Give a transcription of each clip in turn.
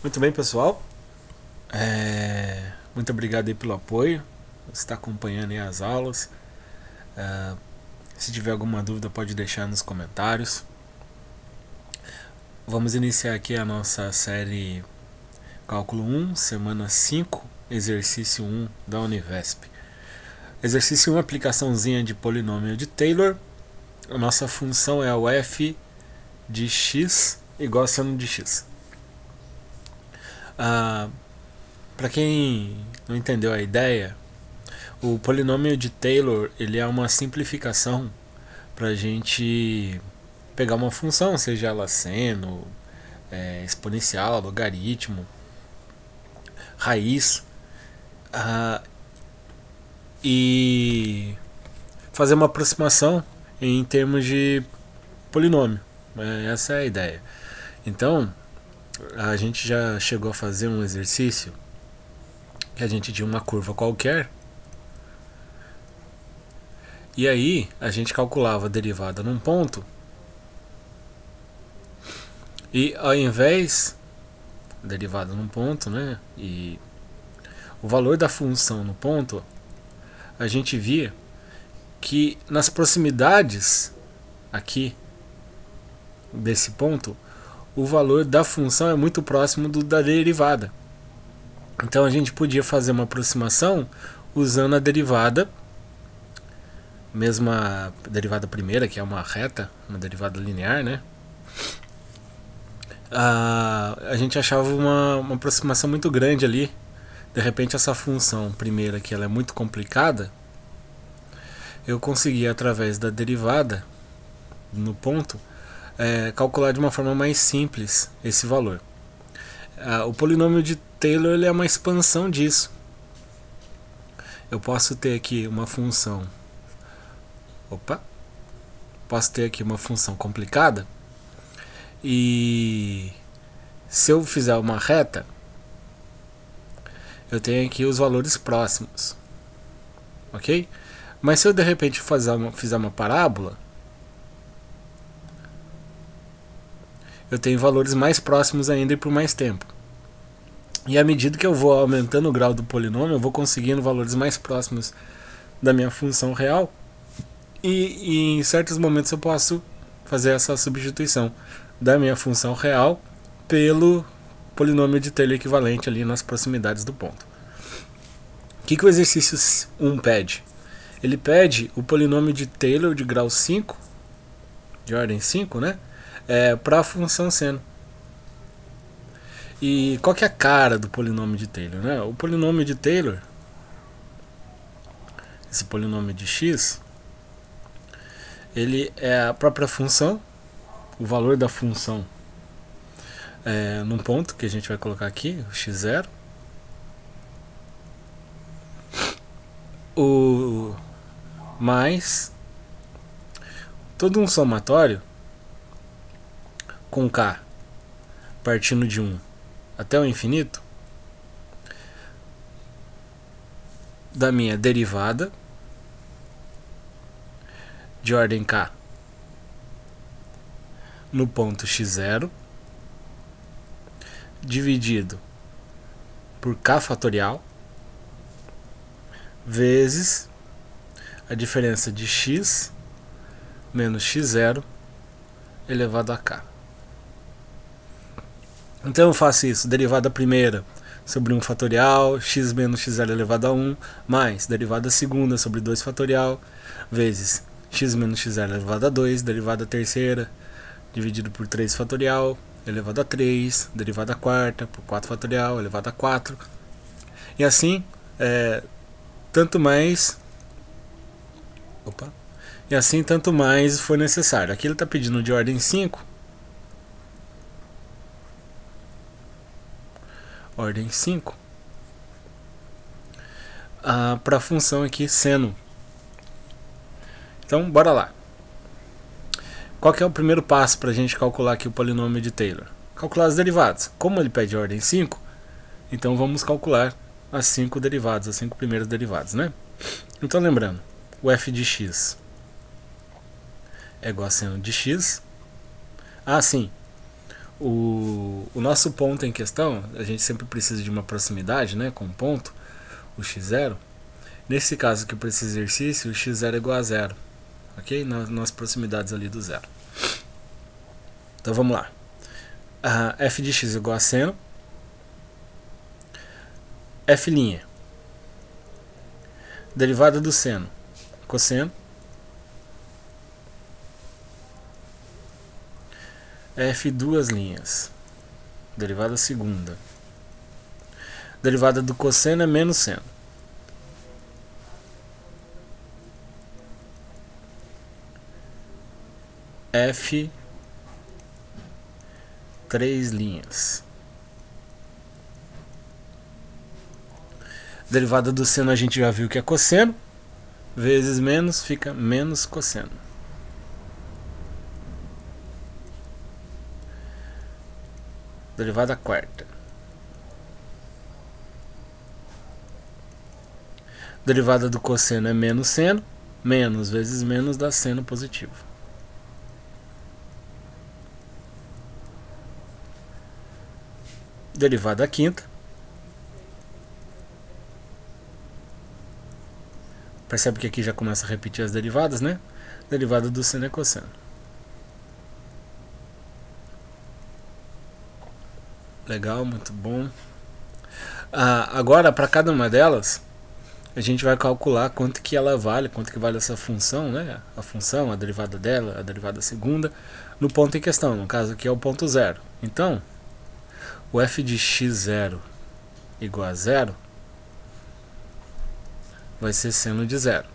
Muito bem, pessoal. Muito obrigado aí pelo apoio. Você está acompanhando aí as aulas. Se tiver alguma dúvida, pode deixar nos comentários. Vamos iniciar aqui a nossa série Cálculo 1, semana 5, exercício 1 da Univesp. Exercício 1, aplicaçãozinha de polinômio de Taylor. A nossa função é o f de x igual a seno de x. Para quem não entendeu a ideia, o polinômio de Taylor ele é uma simplificação para a gente pegar uma função, seja ela seno, exponencial, logaritmo, raiz, e fazer uma aproximação em termos de polinômio. Essa é a ideia. Então, a gente já chegou a fazer um exercício que a gente tinha uma curva qualquer, e aí a gente calculava a derivada num ponto, e ao invés derivada num ponto, né, e o valor da função no ponto, a gente via que nas proximidades aqui desse ponto, o valor da função é muito próximo do da derivada. Então a gente podia fazer uma aproximação usando a derivada, mesma derivada primeira, que é uma reta, uma derivada linear, né? A gente achava uma aproximação muito grande ali. De repente essa função primeira, que ela é muito complicada, eu consegui através da derivada no ponto calcular de uma forma mais simples esse valor. O polinômio de Taylor ele é uma expansão disso. Eu posso ter aqui uma função posso ter aqui uma função complicada, e se eu fizer uma reta, eu tenho aqui os valores próximos, ok? Mas se eu de repente fizer uma parábola, eu tenho valores mais próximos ainda e por mais tempo. E à medida que eu vou aumentando o grau do polinômio, eu vou conseguindo valores mais próximos da minha função real, e em certos momentos eu posso fazer essa substituição da minha função real pelo polinômio de Taylor equivalente ali nas proximidades do ponto. O que o exercício 1 pede? Ele pede o polinômio de Taylor de grau 5, de ordem 5, né? Para a função seno. E qual que é a cara do polinômio de Taylor, né? O polinômio de Taylor, esse polinômio de x, ele é a própria função, o valor da função num ponto que a gente vai colocar aqui, o x0, o mais todo um somatório com k partindo de 1 até o infinito da minha derivada de ordem k no ponto x0 dividido por k fatorial vezes a diferença de x menos x0 elevado a k. Então eu faço isso, derivada primeira sobre 1 fatorial, x menos x0 elevado a 1, mais derivada segunda sobre 2 fatorial, vezes x menos x0 elevado a 2, derivada terceira dividido por 3 fatorial, elevado a 3, derivada quarta por 4 fatorial, elevado a 4. E assim, tanto mais for necessário. Aqui ele está pedindo de ordem 5, para a função aqui seno. Então, bora lá. Qual que é o primeiro passo para a gente calcular aqui o polinômio de Taylor? Calcular as derivadas. Como ele pede ordem 5, então vamos calcular as 5 derivadas, as 5 primeiras derivadas, né? Então lembrando, o f de x é igual a seno de x. Sim, o nosso ponto em questão, a gente sempre precisa de uma proximidade, né, com um ponto, o x0. Nesse caso que eu preciso de exercício, o x0 é igual a zero, ok? Nas proximidades ali do zero. Então vamos lá. F de x é igual a seno. F', derivada do seno, cosseno. F duas linhas, derivada segunda. Derivada do cosseno é menos seno. F três linhas. Derivada do seno a gente já viu que é cosseno. Vezes menos fica menos cosseno. Derivada quarta. Derivada do cosseno é menos seno. Menos vezes menos dá seno positivo. Derivada quinta. Percebe que aqui já começa a repetir as derivadas, né? Derivada do seno é cosseno. Legal, muito bom. Agora, para cada uma delas, a gente vai calcular quanto que ela vale, quanto que vale essa função, né? A função, a derivada dela, a derivada segunda, no ponto em questão. No caso aqui é o ponto zero. Então, o f de x0 igual a zero vai ser seno de zero,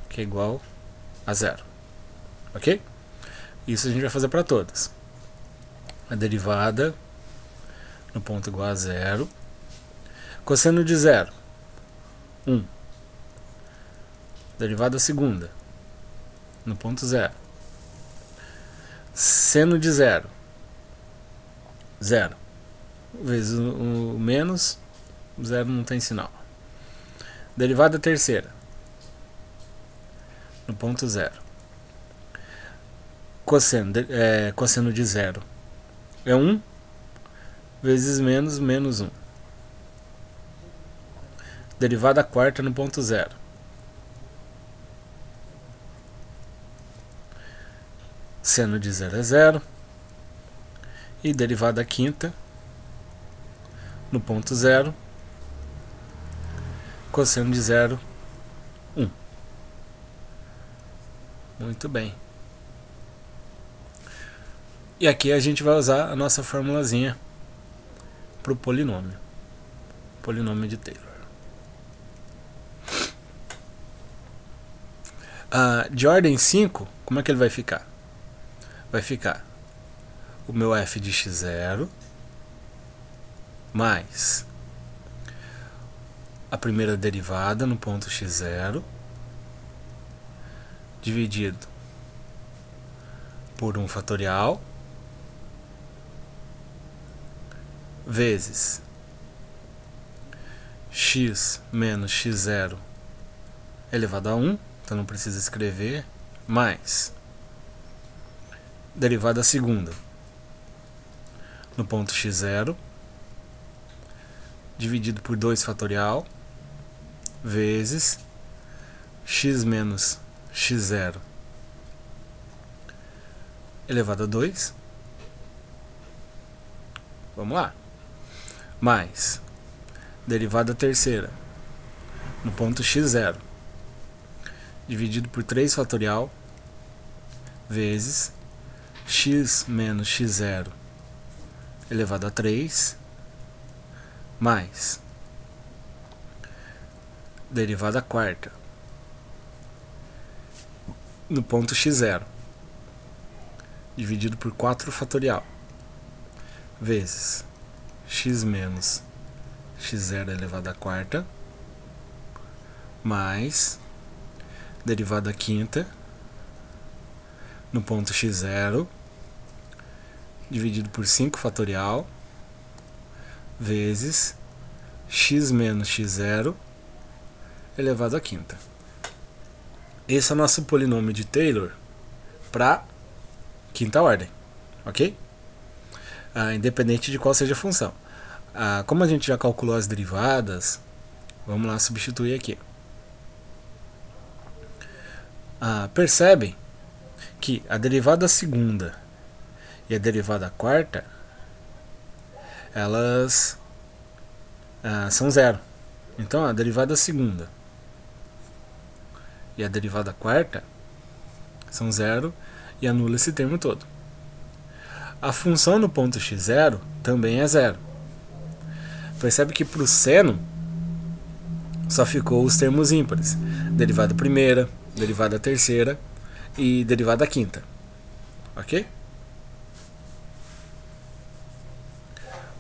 que é igual a zero. Ok? Isso a gente vai fazer para todas. A derivada no ponto igual a zero. Cosseno de zero, 1. Derivada segunda no ponto zero. Seno de zero, zero. Vezes o menos, zero não tem sinal. Derivada terceira no ponto zero. Cosseno de zero é 1 vezes menos, menos 1. Derivada quarta no ponto zero. Seno de zero é zero. E derivada quinta no ponto zero. Cosseno de zero, 1. Muito bem. E aqui a gente vai usar a nossa formulazinha para o polinômio. Polinômio de Taylor. De ordem 5, como é que ele vai ficar? Vai ficar o meu f de x0 mais a primeira derivada no ponto x0 dividido por 1 fatorial vezes x menos x0 elevado a 1, então não precisa escrever, mais derivada segunda no ponto x0 dividido por 2 fatorial vezes x menos x0 elevado a 2. Vamos lá. Mais derivada terceira no ponto x0 dividido por 3 fatorial vezes x menos x0 elevado a 3 mais derivada quarta no ponto x0 dividido por 4 fatorial vezes x menos x0 elevado a quarta mais derivada quinta no ponto x0 dividido por 5 fatorial vezes x menos x0 elevado à quinta. Esse é o nosso polinômio de Taylor para quinta ordem, ok? Independente de qual seja a função. Como a gente já calculou as derivadas, vamos lá substituir aqui. Percebem que a derivada segunda e a derivada quarta, elas são zero. Então a derivada segunda e a derivada quarta são zero e anula esse termo todo. A função no ponto x0 também é zero. Percebe que para o seno só ficou os termos ímpares: derivada primeira, derivada terceira e derivada quinta. Ok?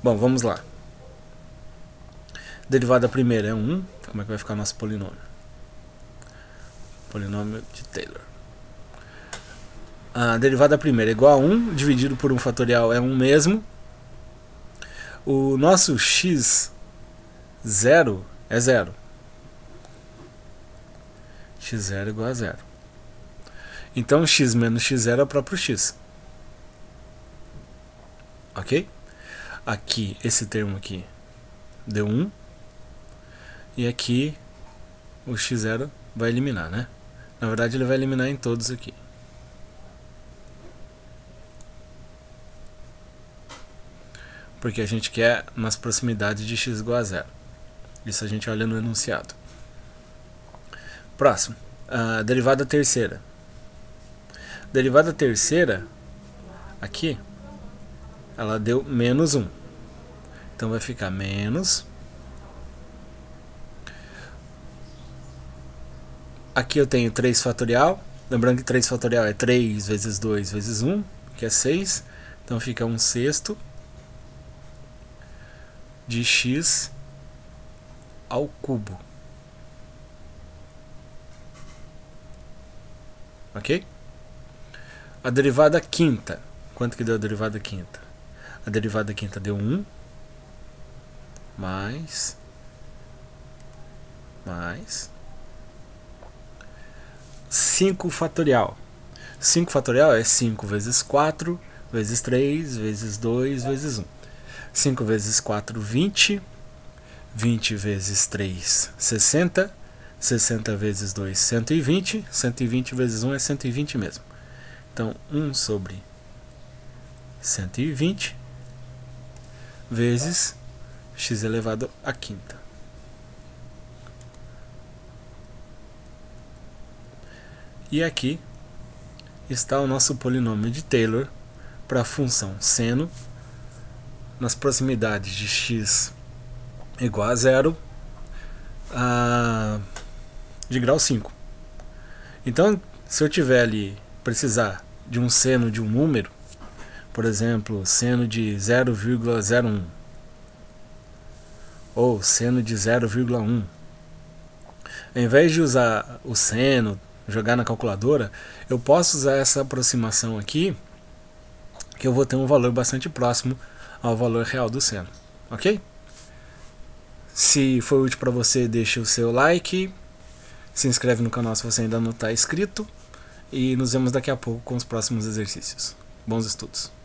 Bom, vamos lá. Derivada primeira é 1. Como é que vai ficar nosso polinômio? Polinômio de Taylor. A derivada primeira é igual a 1, dividido por 1 fatorial é 1 mesmo. O nosso x0 é 0. x0 é igual a 0. Então x menos x0 é o próprio x. Ok? Aqui, esse termo aqui deu 1. E aqui o x0 vai eliminar, né? Na verdade ele vai eliminar em todos aqui. Porque a gente quer nas proximidades de x igual a 0. Isso a gente olha no enunciado. Próximo. A derivada terceira. Derivada terceira, aqui, ela deu menos 1. Então vai ficar menos. Aqui eu tenho 3 fatorial. Lembrando que 3 fatorial é 3 vezes 2 vezes 1, que é 6. Então fica 1/6 de x ao cubo. Ok? A derivada quinta. Quanto que deu a derivada quinta? A derivada quinta deu 1 mais 5 fatorial. 5 fatorial é 5 vezes 4, vezes 3, vezes 2, vezes 1. 5 vezes 4, 20. 20 vezes 3, 60. 60 vezes 2, 120. 120 vezes 1 é 120 mesmo. Então, 1 sobre 120 vezes x elevado à quinta. E aqui está o nosso polinômio de Taylor para a função seno nas proximidades de x igual a 0 de grau 5. Então, se eu tiver ali, precisar de um seno de um número, por exemplo, seno de 0,01 ou seno de 0,1, ao invés de usar o seno, jogar na calculadora, eu posso usar essa aproximação aqui, que eu vou ter um valor bastante próximo ao valor real do seno. Ok? Se foi útil para você, deixa o seu like, se inscreve no canal se você ainda não está inscrito, e nos vemos daqui a pouco com os próximos exercícios. Bons estudos!